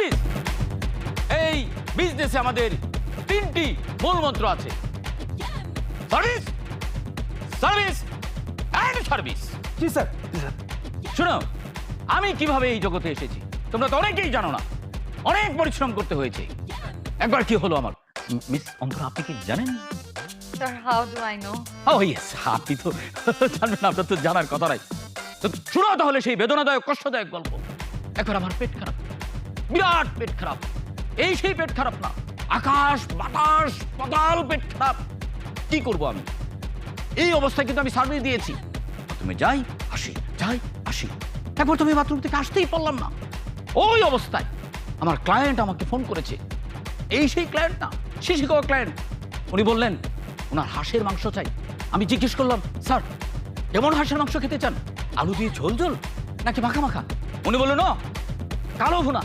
Service. এই বিজনেসে আমাদের তিনটি মূল মন্ত্র আছে, সার্ভিস, সার্ভিস এন্ড সার্ভিস। জি স্যার। শোনো, আমি কিভাবে এই জগতে এসেছি তোমরা তো অনেকেই জানো না। অনেক পরিশ্রম করতে হয়েছে। একবার কি হলো আমার, মিস অন্তরা আপনি কি জানেন? Sir, how do I know? Oh yes, আপনি তো জানবেন, আপনার তো জানার কথা নাই। তো শুনো তাহলে সেই বেদনাদায়ক কষ্টদায়ক গল্প। একবার আমার পেট খারাপ, বিরাট পেট খারাপ। এই সেই পেট খারাপ না, আকাশ বাতাস পাতাল পেট খারাপ। কি করব আমি? এই অবস্থায় কিন্তু আমি সার্ভিস দিয়েছি। তুমি যাই আসি, যাই আসি। একবার তুমি বাথরুম থেকে আসতেই পারলাম না। ওই অবস্থায় আমার ক্লায়েন্ট আমাকে ফোন করেছে। এই সেই ক্লায়েন্ট না, শিশিকাওয়া ক্লায়েন্ট। উনি বললেন ওনার হাঁসের মাংস চাই। আমি জিজ্ঞেস করলাম, স্যার কেমন হাঁসের মাংস খেতে চান? আলু দিয়ে ঝোল ঝোল নাকি মাখা মাখা? উনি বললেন না, কালো ভুনা।